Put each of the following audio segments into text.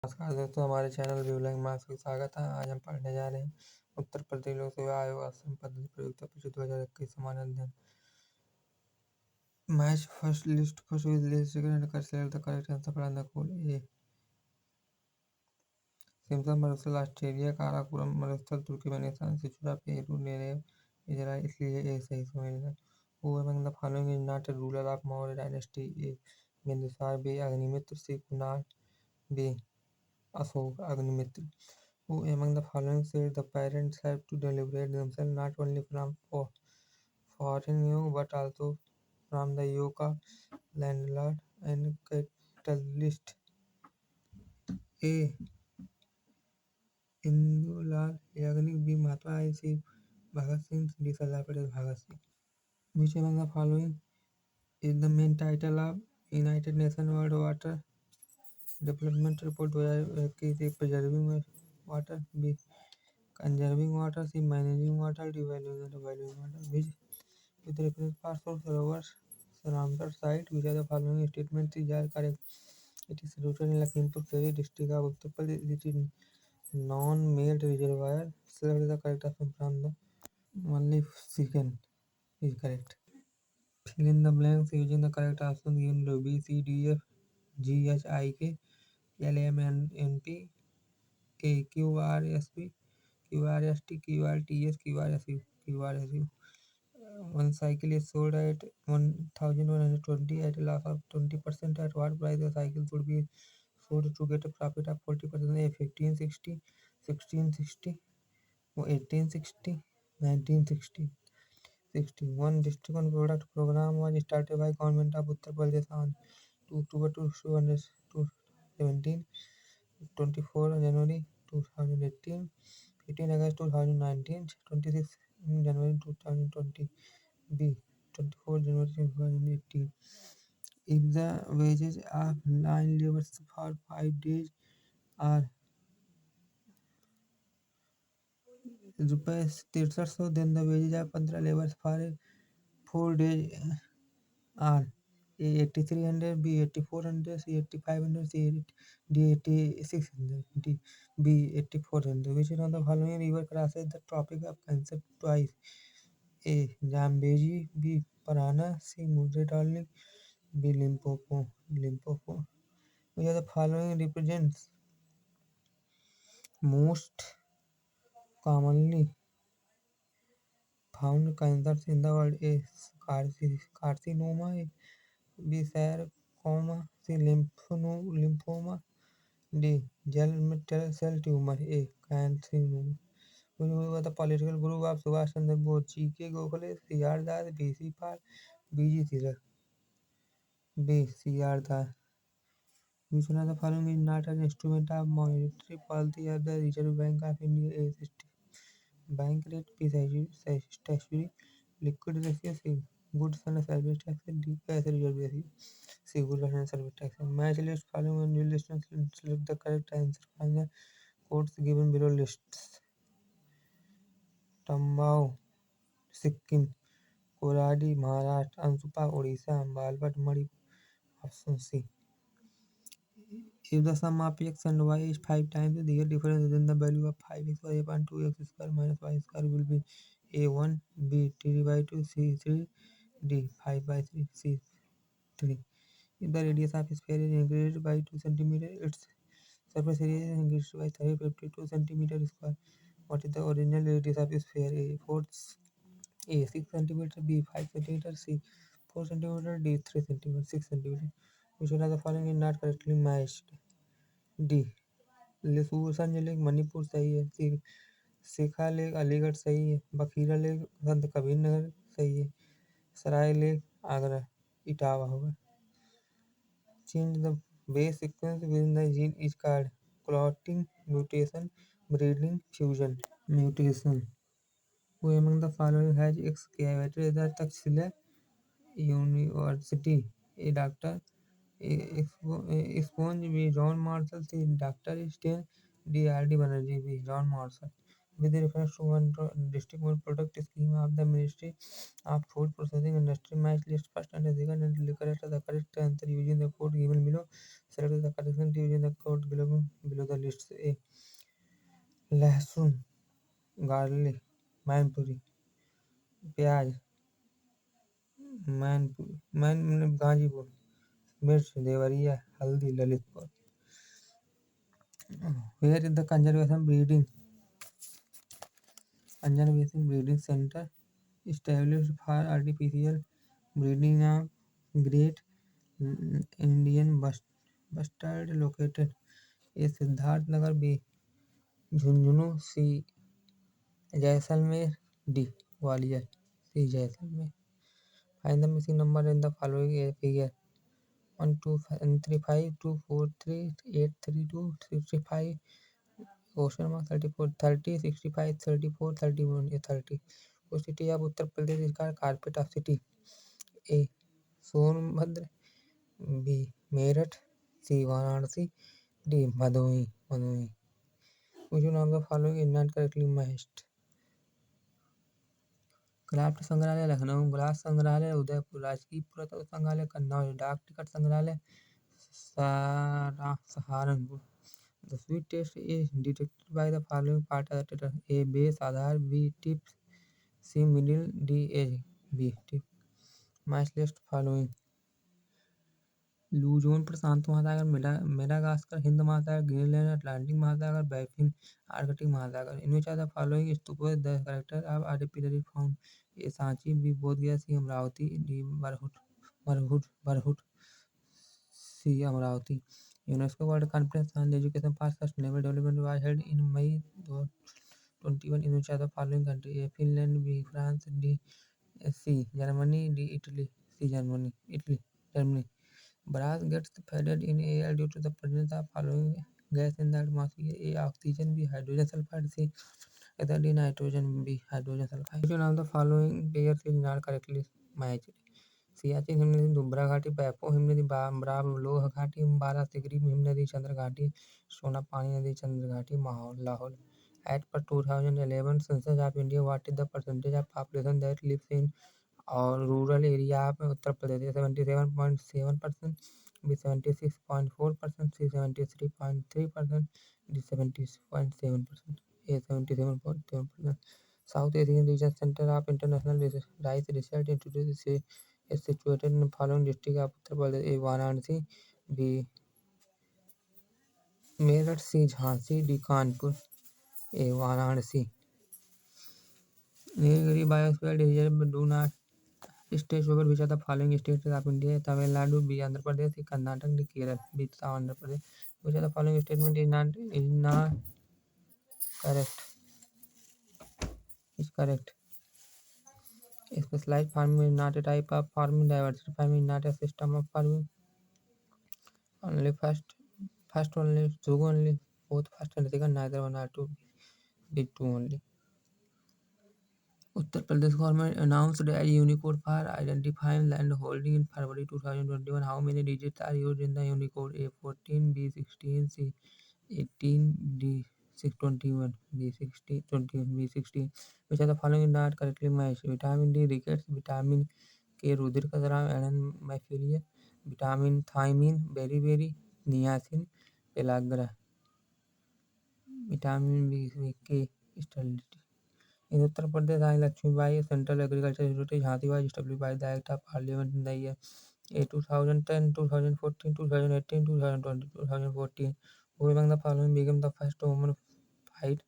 नमस्कार दोस्तों, हमारे चैनल व्यूलैंग मार्क्स में स्वागत है। आज हम पढ़ने जा रहे हैं उत्तर प्रदेश लोक सेवा आयोग असम पद्धति प्रयुक्त परिषद 2021 समान अध्ययन। Match first list first with list second कर select the correct answer from the code A. Simpson मरुस्थल ऑस्ट्रेलिया, काराकोरम मरुस्थल तुर्कमेनिस्तान, सिचुरा पेरू, नेरेव इजराइल, इसलिए ए सही समझना। Who among the following is not a ruler of Maurya dynasty? A. Bindusara, B. Agnimitra, C. Kunal, D. Ashoka Agnimitra. Who among the following said the parents have to liberate themselves not only from foreign yoke but also from the yoke of landlord and capitalist? A. Indulal Yagnik, B. Mahatma I, C. Bhagat Singh, D. Sardar Patel Bhagat Singh. Which among the following is the main title of United Nations World Water Development Report 2021? A. Preserving water, B. Conserving water, C. Managing water, D. Valuing water. Which with reference passport Sarovar Ramsar site, which are the following statements are correct? It is situated in Lakhimpur Kheri district of Uttar Pradesh. It is non-made reservoir. Select the correct option from the only second is correct. Fill in the blanks using the correct option given below. B, C, D, F, G, H, I, K, L, M, N, P, A, Q, R, S, P, Q, R, S, T, Q, R, T, S, Q, R, S, U, Q, R, S, U. One cycle is sold at 1,120 at a loss of 20%. At what price the cycle should be sold to get a profit of 40%? A. 1560, 1660, 1860, 1960. 61. District on Product program was started by Government of Uttar Pradesh on 2 October 2017, 24 January 2018, 15 August 2019, 26 January 2020. B. 24 January 2018. If the wages of 9 laborers for 5 days are rupees 6300, then the wages of 15 laborers for 4 days are A. 8300, B. 8400, C. 8500, C. D. 8600, D. B. 8400. Which one of the following river crosses the Tropic of Cancer twice? A. Zambezi, B. Parana, C. Murray Darling, B. Limpopo. Which of the following represents most commonly found cancers in the world? A. Carcinoma, B. Sarcoma, C. Lymphoma, D. Germ cell tumor. A. Carcinoma. Which was the political group of Subhash Chandra Bose? G.K. Gokhale, C.R. Das, B.C. Pal, B.G. Tilak. B. C.R. Das. Which one of the following is not an instrument of monetary policy of the Reserve Bank of India? A. Bank rate, B. Statutory liquid ratio, C. Goods and service tax, D. Cash reserve ratio, C. Goods and service tax. Match list following on new list and select the correct answer from the codes given below lists. Tambao, Sikkim, Koradi, Maharashtra, Ansupa, Odisha, Balbat, Manipur. Option C. If the sum of x and y is 5 times the difference, then the value of 5x upon 2x square minus y square will be A 1, B 3 by 2, C 3, D 5 by 3, C 3. If the radius of a sphere is increased by 2 cm, its surface area is increased by 352 cm square. What is the original radius of a sphere? A 6 cm, B 5 cm, C 4 cm, D 3 cm, 6 cm. Which one of the following is not correctly matched? D. लिसूरसंज lake Manipur सही है। सी. शेखा lake Aligarh सही है। Bakhira lake संत कबीर नगर सही है। सराय lake Agra Etawah होगा। Change the base sequence with the gene is called clotting, mutation, breeding, fusion. Mutation. Who among the following has excavated the Takshila University? A. Doctor Sponge, B. John Marshall, C. Dr. Stein, D. R. D. Banerjee, B. John Marshall. with reference to one district one product scheme of the Ministry of Food Processing Industry. Match list first and second and correct the correct answer using the code given below. Select the correct answer using the code below the list. A. लहसुन, garlic, Mainpuri, प्याज, man Ghazipur, मिर्च, देवरिया, हल्दी, Lalitpur. Where is the conservation breeding center established for artificial breeding of Great Indian Bustard located? A. Siddharth Nagar, B. Jhunjhunu, C. Jaisalmer, D. Gwalior, C. Jaisalmer. Find the missing number in the following figure: 1 2 3 5 2 4 3 8 3 2 65 question mark 34 30 65 34 31 ये 30. Which city of Uttar Pradesh is called carpet of city? A. Sonbhadra, B. Meerut, C. Varanasi, D. Bhadohi. Which one of the following is not correctly matched? Craft संग्रहालय Lucknow, glass संग्रहालय उदयपुर, राजकीय पुरातत्व संग्रहालय कन्नौज, डाक ticket संग्रहालय Saharanpur. The sweet taste is detected by the following part of the title: A. Base Aadhaar, B. Tips, C. Middle, D. Age, B. Tip. Match list following: लूजोन प्रशांत महासागर, Madagascar Hind Mahasagar, Greenland Atlantic Mahasagar, Baffin Arctic Mahasagar. In which of the following स्तूपों the characters are artificially found? A. Sanchi, B. Bodhgaya, C. Amaravati, D. Bharhut, C. Amaravati. UNESCO World Conference on Education for Sustainable Development was held in May 2021 in which of the following country? A. Finland, B. France, D. C. Germany, D. Italy, C. Germany. Brass gets faded in air due to the presence of following gas in the atmosphere: A. Oxygen, B. Hydrogen sulfide, C. D. Nitrogen, B. Hydrogen sulfide. Which one of the following pairs is not correctly matched? Siachen हिमनदी, नुब्रा घाटी, पैपो हिमनदी, ब्राबलोह घाटी, बारासिगरी हिमनदी, चंद्र घाटी, सोनापानी नदी, चंद्र घाटी, Lahaul. At per 2011 census of India, what is the percentage of population that lives in और rural area of Uttar Pradesh? 77.7%, B. 76.4%, C. 73.3%, D. 70.7%, A. 77.7%. South Asian Region Center of International Rice Research Institute is situated in the following district of Uttar Pradesh: A. Varanasi, B. Meerut, C. Jhansi, D. Kanpur. A. Varanasi. Nilgiri Biosphere Reserve do not stretch over which of the following states of India? Tamil Nadu, B. Andhra Pradesh, C. Karnataka, D. Kerala, B. Andhra Pradesh. Which of the following statement is not correct? Is correct. Specialized farming is not a type of farming. Diversity farming is not a system of farming. Only first only, two only, both first and second, neither one or two, be two only. Uttar Pradesh government announced a Unicode for identifying land holding in February 2021. How many digits are used in the Unicode? A. 14, B. 16, C. 18, D. 621, B. 60, 21, B. 16. Which of the following is not correctly matched? Vitamin D rickets, vitamin K रुधिर का स्राव एडेनोमाइसिलिया, vitamin thiamine बेरी, niacin pellagra, vitamin B के stability. In Uttar Pradesh, Rani Lakshmibai Central Agriculture Institute Jhansi was established by the Act of Parliament in the year A. 2010, 2014, 2018, 2020, 2014. Who among the following became the first woman flight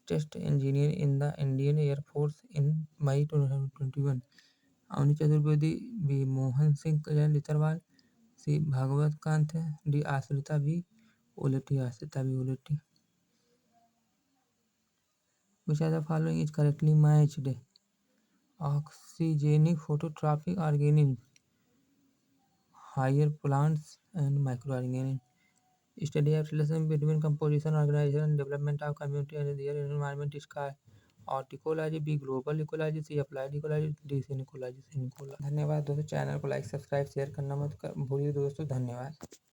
test engineer in the Indian Air Force in May 2021? Avni Chaturvedi, B. Mohan Singh Litterwal, C. Bhagwat Kant, D. Ashrita B. Uleti. Which of the following is correctly matched? Oxygenic phototrophic organisms, higher plants, and microorganisms. Study of relation between composition, organization, and development of community and their environment is called ecology, B. global ecology, C. applied ecology, D. syncology. धन्यवाद दोस्तों. Channel को like subscribe share करना मत भूलिए दोस्तों. धन्यवाद.